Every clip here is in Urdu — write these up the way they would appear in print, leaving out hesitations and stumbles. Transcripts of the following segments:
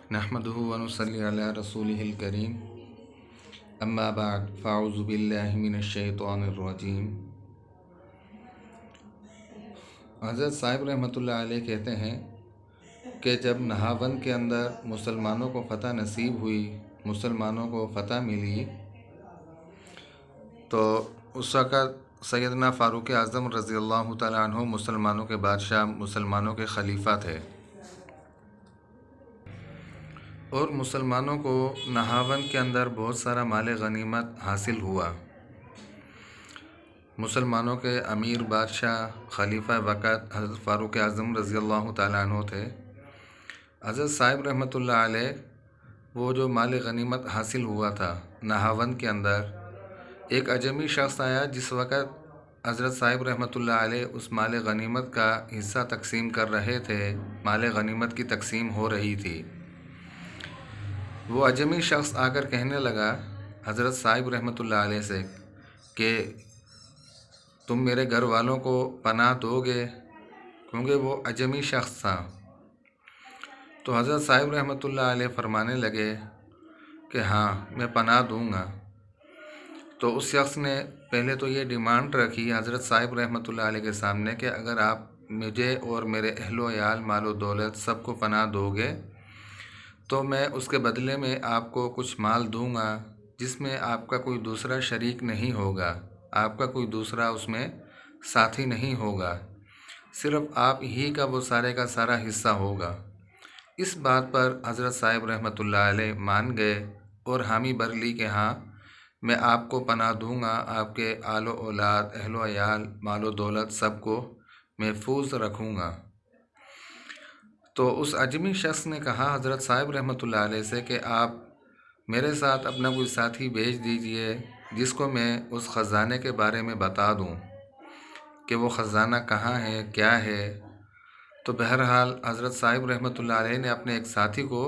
نحمده ونصلي على رسوله الكريم اما بعد فاعوذ باللہ من الشیطان الرجیم۔ حضرت صاحب رحمۃ اللہ علیہ کہتے ہیں کہ جب نہاون کے اندر مسلمانوں کو فتح نصیب ہوئی، مسلمانوں کو فتح ملی، تو اس وقت سیدنا فاروق اعظم رضی اللہ تعالیٰ عنہ مسلمانوں کے بادشاہ، مسلمانوں کے خلیفہ تھے، اور مسلمانوں کو نہاون کے اندر بہت سارا مال غنیمت حاصل ہوا۔ مسلمانوں کے امیر بادشاہ خلیفہ وقت حضرت فاروق اعظم رضی اللہ تعالیٰ عنہ تھے۔ حضرت صاحب رحمۃ اللہ علیہ وہ جو مال غنیمت حاصل ہوا تھا نہاون کے اندر، ایک اجمی شخص آیا جس وقت حضرت صاحب رحمۃ اللہ علیہ اس مال غنیمت کا حصہ تقسیم کر رہے تھے، مال غنیمت کی تقسیم ہو رہی تھی۔ وہ اجمی شخص آ کر کہنے لگا حضرت صاحب رحمۃ اللہ علیہ سے کہ تم میرے گھر والوں کو پناہ دو گے، کیونکہ وہ اجمی شخص تھا۔ تو حضرت صاحب رحمۃ اللہ علیہ فرمانے لگے کہ ہاں میں پناہ دوں گا۔ تو اس شخص نے پہلے تو یہ ڈیمانڈ رکھی حضرت صاحب رحمۃ اللہ علیہ کے سامنے کہ اگر آپ مجھے اور میرے اہل و عیال، مال و دولت سب کو پناہ دو گے تو میں اس کے بدلے میں آپ کو کچھ مال دوں گا، جس میں آپ کا کوئی دوسرا شریک نہیں ہوگا، آپ کا کوئی دوسرا اس میں ساتھی نہیں ہوگا، صرف آپ ہی کا وہ سارے کا سارا حصہ ہوگا۔ اس بات پر حضرت صاحب رحمۃ اللہ علیہ مان گئے اور حامی بھر لی کہ ہاں میں آپ کو پناہ دوں گا، آپ کے آل و اولاد، اہل و عیال، مال و دولت سب کو محفوظ رکھوں گا۔ تو اس اجمی شخص نے کہا حضرت صاحب رحمۃ اللہ علیہ سے کہ آپ میرے ساتھ اپنا کوئی ساتھی بھیج دیجئے جس کو میں اس خزانے کے بارے میں بتا دوں کہ وہ خزانہ کہاں ہے، کیا ہے۔ تو بہرحال حضرت صاحب رحمۃ اللہ علیہ نے اپنے ایک ساتھی کو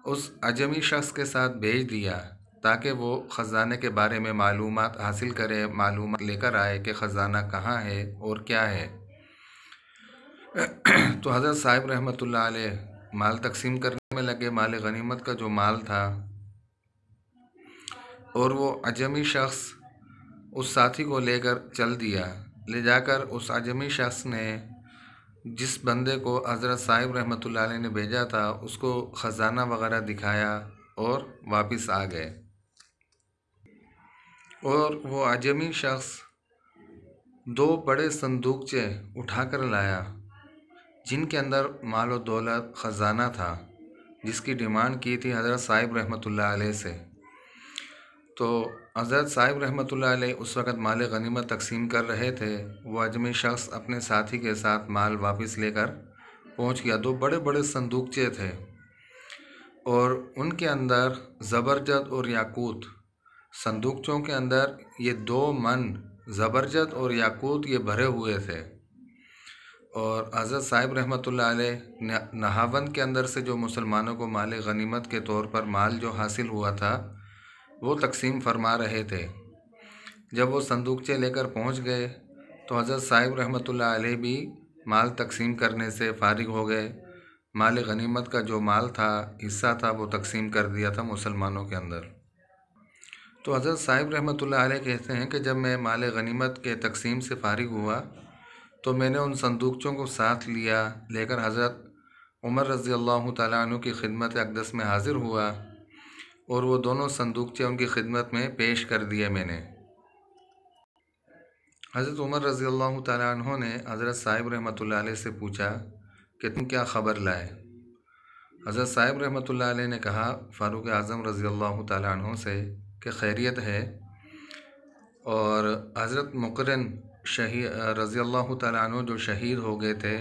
اس اجمی شخص کے ساتھ بھیج دیا تاکہ وہ خزانے کے بارے میں معلومات حاصل کرے، معلومات لے کر آئے کہ خزانہ کہاں ہے اور کیا ہے۔ تو حضرت صاحب رحمۃ اللہ علیہ مال تقسیم کرنے میں لگے، مال غنیمت کا جو مال تھا، اور وہ اجمی شخص اس ساتھی کو لے کر چل دیا۔ لے جا کر اس اجمی شخص نے جس بندے کو حضرت صاحب رحمۃ اللہ علیہ نے بھیجا تھا اس کو خزانہ وغیرہ دکھایا اور واپس آ گئے۔ اور وہ اجمی شخص 2 بڑے صندوقچے اٹھا کر لایا جن کے اندر مال و دولت خزانہ تھا، جس کی ڈیمانڈ کی تھی حضرت صاحب رحمۃ اللہ علیہ سے۔ تو حضرت صاحب رحمۃ اللہ علیہ اس وقت مال غنیمت تقسیم کر رہے تھے، وہ اجمی شخص اپنے ساتھی کے ساتھ مال واپس لے کر پہنچ گیا۔ 2 بڑے بڑے صندوقچے تھے اور ان کے اندر زبرجد اور یاقوت، صندوقچوں کے اندر یہ 2 من زبرجد اور یاقوت یہ بھرے ہوئے تھے۔ اور حضرت صاحب رحمۃ اللہ علیہ نہاون کے اندر سے جو مسلمانوں کو مال غنیمت کے طور پر مال جو حاصل ہوا تھا وہ تقسیم فرما رہے تھے۔ جب وہ صندوقچے لے کر پہنچ گئے تو حضرت صاحب رحمۃ اللہ علیہ بھی مال تقسیم کرنے سے فارغ ہو گئے، مال غنیمت کا جو مال تھا، حصہ تھا، وہ تقسیم کر دیا تھا مسلمانوں کے اندر۔ تو حضرت صاحب رحمۃ اللہ علیہ کہتے ہیں کہ جب میں مال غنیمت کے تقسیم سے فارغ ہوا تو میں نے ان صندوقچوں کو ساتھ لیا، لے کر حضرت عمر رضی اللہ تعالیٰ عنہ کی خدمت اقدس میں حاضر ہوا اور وہ دونوں صندوقچے ان کی خدمت میں پیش کر دیے میں نے۔ حضرت عمر رضی اللہ تعالیٰ عنہ نے حضرت صاحب رحمۃ اللہ علیہ سے پوچھا کہ تم کیا خبر لائے؟ حضرت صاحب رحمۃ اللہ علیہ نے کہا فاروق اعظم رضی اللہ تعالیٰ عنہ سے کہ خیریت ہے، اور حضرت مقرن رضی اللہ تعالیٰ عنہ جو شہید ہو گئے تھے